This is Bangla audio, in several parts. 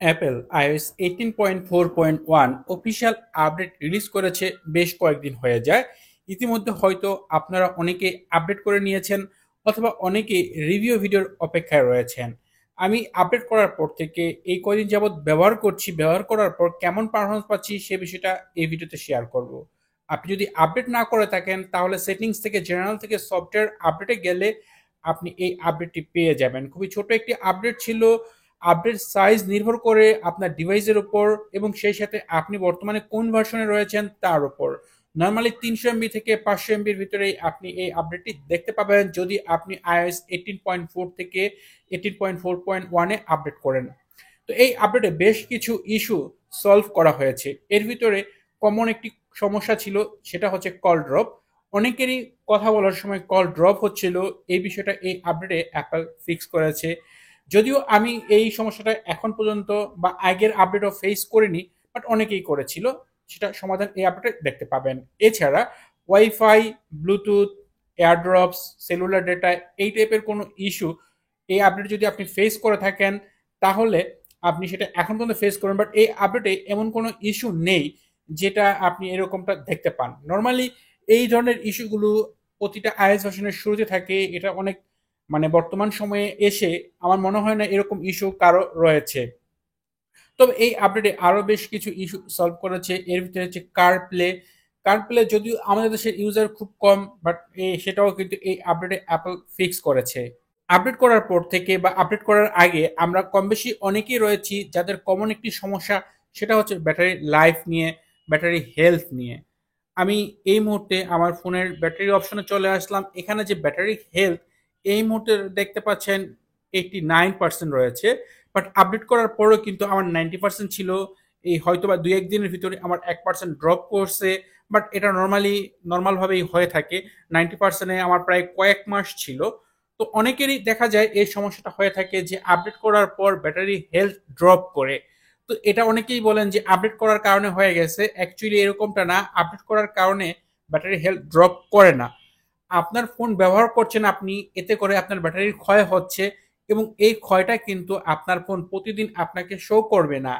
Apple iOS 18.4.1 official update release করেছে বেশ কয়েকদিন হয়ে যায়। ইতিমধ্যে হয়তো আপনারা অনেকে আপডেট করে নিয়েছেন অথবা অনেকে রিভিউ ভিডিওর অপেক্ষায় রয়েছেন। আমি আপডেট করার পর থেকে এই কয়দিন যাবৎ ব্যবহার করছি, ব্যবহার করার পর কেমন পারফরমেন্স পাচ্ছি সে বিষয়টা এই ভিডিওতে শেয়ার করব। আপনি যদি আপডেট না করে থাকেন তাহলে সেটিংস থেকে জেনারেল থেকে সফটওয়্যার আপডেটে গেলে আপনি এই আপডেটটি পেয়ে যাবেন। খুবই ছোট একটি আপডেট ছিল। আপডেট সাইজ নির্ভর করে আপনার ডিভাইসের উপর এবং সেই সাথে আপনি বর্তমানে কোন ভার্সনে রয়েছেন তার উপর। নর্মালি 300 MB থেকে 500 MBর ভিতরেই আপনি এই আপডেটটি দেখতে পাবেন যদি আপনি iOS 18.4 থেকে 18.4.1-এ আপডেট করেন। তো এই আপডেটে বেশ কিছু ইস্যু সলভ করা হয়েছে। এর ভিতরে কমন একটি সমস্যা ছিল, সেটা হচ্ছে কল ড্রপ। অনেকেরই কথা বলার সময় কল ড্রপ হচ্ছিল, এই বিষয়টা এই আপডেটে অ্যাপল ফিক্স করেছে। যদিও আমি এই সমস্যাটা এখন পর্যন্ত বা আগের আপডেটও ফেস করিনি, বাট অনেকেই করেছিল। সেটা সমাধান এই আপডেটে দেখতে পাবেন। এছাড়া wifi, Bluetooth, airdrops, cellular data এই টাইপের কোনো ইস্যু এই আপডেট যদি আপনি ফেস করে থাকেন তাহলে আপনি সেটা এখন পর্যন্ত ফেস করেন, বাট এই আপডেটে এমন কোনো ইস্যু নেই যেটা আপনি এরকমটা দেখতে পান। নর্মালি এই ধরনের ইস্যুগুলো প্রতিটা আইএস ভার্সনের শুরুতে থাকে। এটা অনেক মানে বর্তমান সময়ে এসে আমার মনে হয় না এরকম ইস্যু কারো রয়েছে। তবে এই আপডেটে আরো বেশ কিছু ইস্যু সলভ করেছে। এর ভিতরে হচ্ছে কার প্লে যদিও আমাদের দেশের ইউজার খুব কম, বাট সেটাও কিন্তু এই আপডেটে অ্যাপল ফিক্স করেছে। আপডেট করার পর থেকে বা আপডেট করার আগে আমরা কম বেশি অনেকেই রয়েছি যাদের কমন একটি সমস্যা, সেটা হচ্ছে ব্যাটারি লাইফ নিয়ে, ব্যাটারি হেলথ নিয়ে। আমি এই মুহূর্তে আমার ফোনের ব্যাটারি অপশনে চলে আসলাম। এখানে যে ব্যাটারি হেলথ এই মুহূর্তে দেখতে পাচ্ছেন 89% রয়েছে, বাট আপডেট করার পরেও কিন্তু আমার 90% ছিল। এই হয়তো বা দুই একদিনের ভিতরে আমার 1% ড্রপ করছে, বাট এটা নর্মালভাবেই হয়ে থাকে। 90%-এ আমার প্রায় কয়েক মাস ছিল। তো অনেকেরই দেখা যায় এই সমস্যাটা হয়ে থাকে যে আপডেট করার পর ব্যাটারি হেলথ ড্রপ করে। তো এটা অনেকেই বলেন যে আপডেট করার কারণে হয়ে গেছে। অ্যাকচুয়ালি এরকমটা না, আপডেট করার কারণে ব্যাটারি হেলথ ড্রপ করে না। আপনার ফোন ব্যবহার করছেন আপনি, এতে করে আপনার ব্যাটারির ক্ষয় হচ্ছে এবং এই ক্ষয়টা কিন্তু আপনার ফোন প্রতিদিন আপনাকে শো করবে না।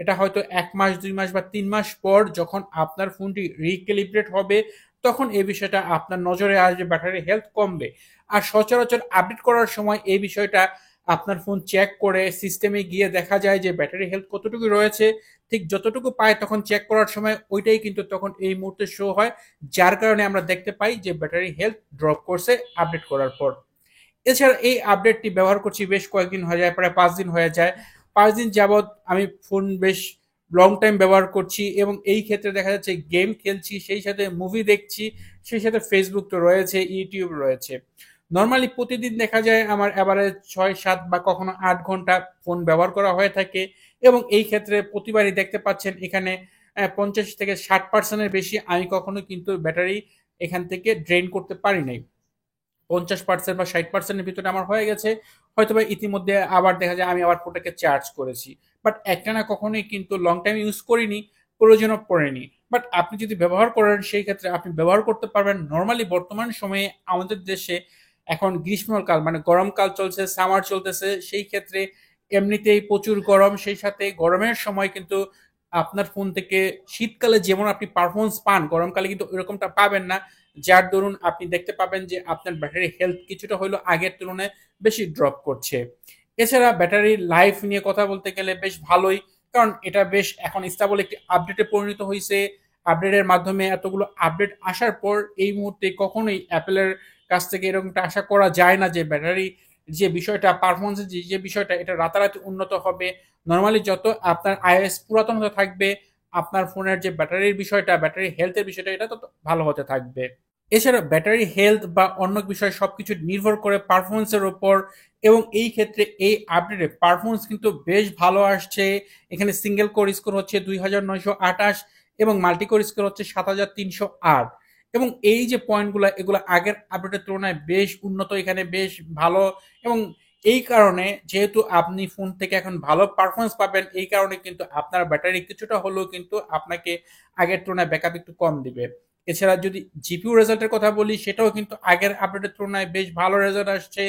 এটা হয়তো 1 মাস, 2 মাস বা 3 মাস পর যখন আপনার ফোনটি রিক্যালিব্রেট হবে তখন এই বিষয়টা আপনার নজরে আসবে, ব্যাটারি হেলথ কমবে। আর সচরাচর আপডেট করার সময় এই বিষয়টা আপনার ফোন চেক করে সিস্টেমে গিয়ে দেখা যায় যে ব্যাটারি হেলথ কতটুকু রয়েছে। ঠিক যতটুকু পায় তখন চেক করার সময় ওইটাই কিন্তু তখন এই মুহূর্তে শো হয়, যার কারণে আমরা দেখতে পাই যে ব্যাটারি হেলথ ড্রপ করছে আপডেট করার পর। এছাড়া এই আপডেটটি ব্যবহার করছি বেশ কয়েকদিন হয়ে যায়, প্রায় 5 দিন হয়ে যায়। 5 দিন যাবৎ আমি ফোন বেশ লং টাইম ব্যবহার করছি এবং এই ক্ষেত্রে দেখা যাচ্ছে গেম খেলছি, সেই সাথে মুভি দেখছি, সেই সাথে ফেসবুক তো রয়েছে, ইউটিউব রয়েছে। নর্মালি প্রতিদিন দেখা যায় আমার এভারেজ 6-7 বা কখনো 8 ঘন্টা ফোন ব্যবহার করা হয়ে থাকে এবং এই ক্ষেত্রে প্রতিবারই দেখতে পাচ্ছেন এখানে 50 থেকে 60%-এর বেশি আমি কখনো কিন্তু ব্যাটারি এখান থেকে ড্রেন করতে পারি নাই। 50% বা 60%-এর ভিতরে আমার হয়ে গেছে। হয়তোবা ইতিমধ্যে আবার দেখা যায় আমি আবার ফোনটাকে চার্জ করেছি, বাট একটানা কখনোই কিন্তু লং টাইম ইউজ করিনি, প্রয়োজনও পড়েনি। বাট আপনি যদি ব্যবহার করেন সেই ক্ষেত্রে আপনি ব্যবহার করতে পারবেন। নর্মালি বর্তমান সময়ে আমাদের দেশে এখন গ্রীষ্মকাল মানে গরমকাল চলছে, সামার চলতেছে, সেই ক্ষেত্রে এমনিতেই প্রচুর গরম, সেই সাথে গরমের সময় কিন্তু আপনার ফোন থেকে শীতকালে যেমন আপনি পারফরমেন্স পান গরমকালে কিন্তু এরকমটা পাবেন না, যার দরুন আপনি দেখতে পাবেন যে আপনার ব্যাটারি হেলথ কিছুটা হলেও আগের তুলনায় বেশি ড্রপ করছে। এছাড়া ব্যাটারি লাইফ নিয়ে কথা বলতে গেলে বেশ ভালোই, কারণ এটা বেশ এখন স্টেবল একটি আপডেটে পরিণত হয়েছে। আপডেটের মাধ্যমে এতগুলো আপডেট আসার পর এই মুহূর্তে কখনোই অ্যাপেলের কাছ থেকে এরকমটা আশা করা যায় না যে ব্যাটারি যে বিষয়টা পারফরমেন্সের যে বিষয়টা এটা রাতারাতি উন্নত হবে। নর্মালি যত আপনার আইওএস পুরাতন হতে থাকবে আপনার ফোনের যে ব্যাটারির বিষয়টা, ব্যাটারি হেলথের বিষয়টা এটা তত ভালো হতে থাকবে। এছাড়া ব্যাটারি হেলথ বা অন্য বিষয় সবকিছু নির্ভর করে পারফরমেন্সের উপর এবং এই ক্ষেত্রে এই আপডেটে পারফরমেন্স কিন্তু বেশ ভালো আসছে। এখানে সিঙ্গেল কোর স্কোর হচ্ছে 2928 এবং মাল্টি কোর স্কোর হচ্ছে 7308। এবং এই যে পয়েন্টগুলো এগুলো আগের আপডেটের তুলনায় বেশ উন্নত, এখানে বেশ ভালো। এবং এই কারণে যেহেতু আপনি ফোন থেকে এখন ভালো পারফরমেন্স পাবেন, এই কারণে কিন্তু আপনার ব্যাটারি কিছুটা হলেও কিন্তু আপনাকে আগের তুলনায় ব্যাকআপ একটু কম দিবে। এছাড়া যদি জিপিইউ রেজাল্টের কথা বলি সেটাও কিন্তু আগের আপডেটের তুলনায় বেশ ভালো রেজাল্ট আসছে।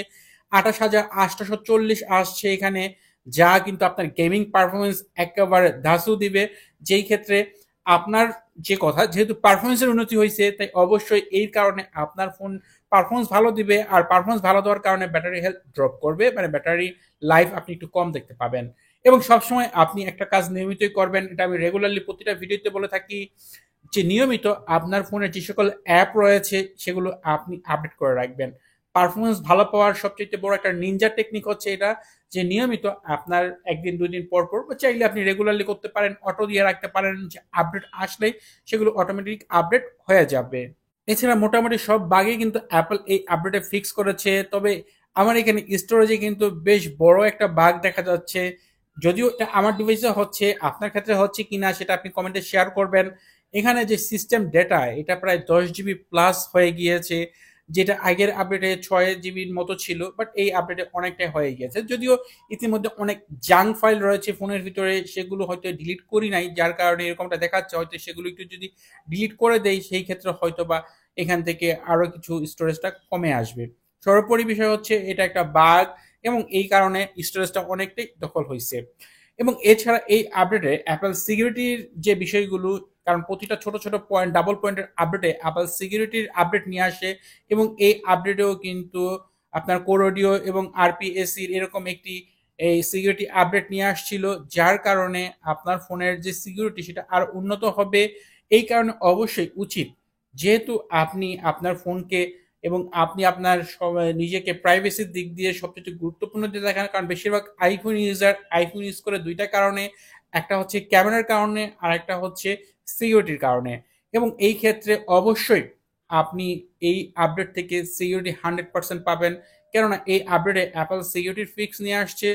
28,840 আসছে এখানে, যা কিন্তু আপনার গেমিং পারফরমেন্স একেবারে ধাসু দিবে, যেই ক্ষেত্রে আপনার যে কথা যেহেতু পারফরমেন্সের উন্নতি হয়েছে তাই অবশ্যই এই কারণে আপনার ফোন পারফরমেন্স ভালো দিবে, আর পারফরমেন্স ভালো দেওয়ার কারণে ব্যাটারি হেলথ ড্রপ করবে, মানে ব্যাটারি লাইফ আপনি একটু কম দেখতে পাবেন। এবং সবসময় আপনি একটা কাজ নিয়মিতই করবেন, এটা আমি রেগুলারলি প্রতিটা ভিডিওতে বলে থাকি, যে নিয়মিত আপনার ফোনে যে সকল অ্যাপ রয়েছে সেগুলো আপনি আপডেট করে রাখবেন। পারফরমেন্স ভালো পাওয়ার সবচেয়ে বড় একটা নিনজা টেকনিক হচ্ছে এটা, যে নিয়মিত আপনার একদিন দুই দিন পর পর বা চাইলে আপনি রেগুলারলি করতে পারেন, অটো দিয়ে রাখতে পারেন, যে আপডেট আসলেই সেগুলো অটোমেটিক আপডেট হয়ে যাবে। এছাড়া মোটামুটি সব বাগই কিন্তু অ্যাপল এই আপডেটে ফিক্স করেছে। তবে আমার এখানে স্টোরেজে কিন্তু বেশ বড় একটা বাগ দেখা যাচ্ছে। যদিও এটা আমার ডিভাইসে হচ্ছে, আপনার ক্ষেত্রে হচ্ছে কিনা সেটা আপনি কমেন্টে শেয়ার করবেন। এখানে যে সিস্টেম ডেটা এটা প্রায় 10 জিবি প্লাস হয়ে গিয়েছে, যেটা আগের আপডেটে 6 জিবির মতো ছিল, বাট এই আপডেটে অনেকটাই হয়ে গিয়েছে। যদিও ইতিমধ্যে অনেক জাঙ্ক ফাইল রয়েছে ফোনের ভিতরে, সেগুলো হয়তো ডিলিট করি নাই, যার কারণে এরকমটা দেখাচ্ছে। হয়তো সেগুলো একটু যদি ডিলিট করে দেই সেই ক্ষেত্রে হয়তো বা এখান থেকে আরো কিছু স্টোরেজটা কমে আসবে। সর্বোপরি বিষয় হচ্ছে এটা একটা বাগ, এবং এই কারণে স্টোরেজটা অনেকটাই দখল হয়েছে। এবং এছাড়া এই আপডেটে অ্যাপল সিকিউরিটির যে বিষয়গুলো, কারণ প্রতিটা ছোট ছোট পয়েন্ট ডাবল পয়েন্টের আপডেটে অ্যাপল সিকিউরিটির আপডেট নিয়ে আসে, এবং এই আপডেটেও কিন্তু আপনার কোরোডিও এবং আরপিএসির এরকম একটি এই সিকিউরিটি আপডেট নিয়ে আসছিল, যার কারণে আপনার ফোনের যে সিকিউরিটি সেটা আর উন্নত হবে। এই কারণে অবশ্যই উচিত, যেহেতু আপনি আপনার ফোনকে এবং আপনি আপনার নিজেকে প্রাইভেসির দিক দিয়ে সবচেয়ে গুরুত্বপূর্ণ দিয়ে দেখেন, কারণ বেশিরভাগ আইফোন ইউজার আইফোন ইউজ করে দুইটা কারণে, একটা হচ্ছে ক্যামেরার কারণে আর একটা হচ্ছে সিকিউরিটির কারণে। এবং এই ক্ষেত্রে অবশ্যই আপনি এই আপডেট থেকে সিকিউরিটি 100% পাবেন, কেননা এই আপডেটে অ্যাপল সিকিউরিটির ফিক্স নিয়ে আসছে,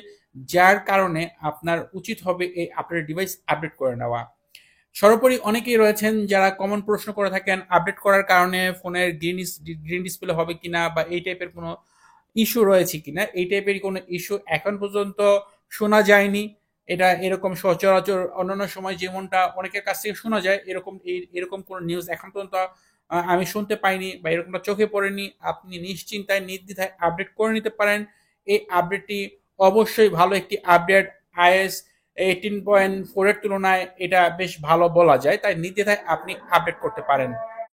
যার কারণে আপনার উচিত হবে এই আপডেট ডিভাইস আপডেট করে নেওয়া। সর্বোপরি অনেকেই রয়েছেন যারা কমন প্রশ্ন করে থাকেন আপডেট করার কারণে ফোনের গ্রিন ডিসপ্লে হবে কিনা, বা এই টাইপের কোনো ইস্যু রয়েছে কিনা। এই টাইপের কোনো ইস্যু এখন পর্যন্ত শোনা যায়নি। এটা এরকম সচরাচর অন্যান্য সময় যেমনটা অনেকের কাছ থেকে শোনা যায়, এরকম কোনো নিউজ এখন পর্যন্ত আমি শুনতে পাইনি, বা এরকমটা চোখে পড়েনি। আপনি নিশ্চিন্তায় নির্দ্বিধায় আপডেট করে নিতে পারেন। এই আপডেটটি অবশ্যই ভালো একটি আপডেট। আইএস 18.4 এর তুলনায় এটা বেশ ভালো বলা যায়, তাই নির্দ্বিধায় আপনি আপডেট করতে পারেন।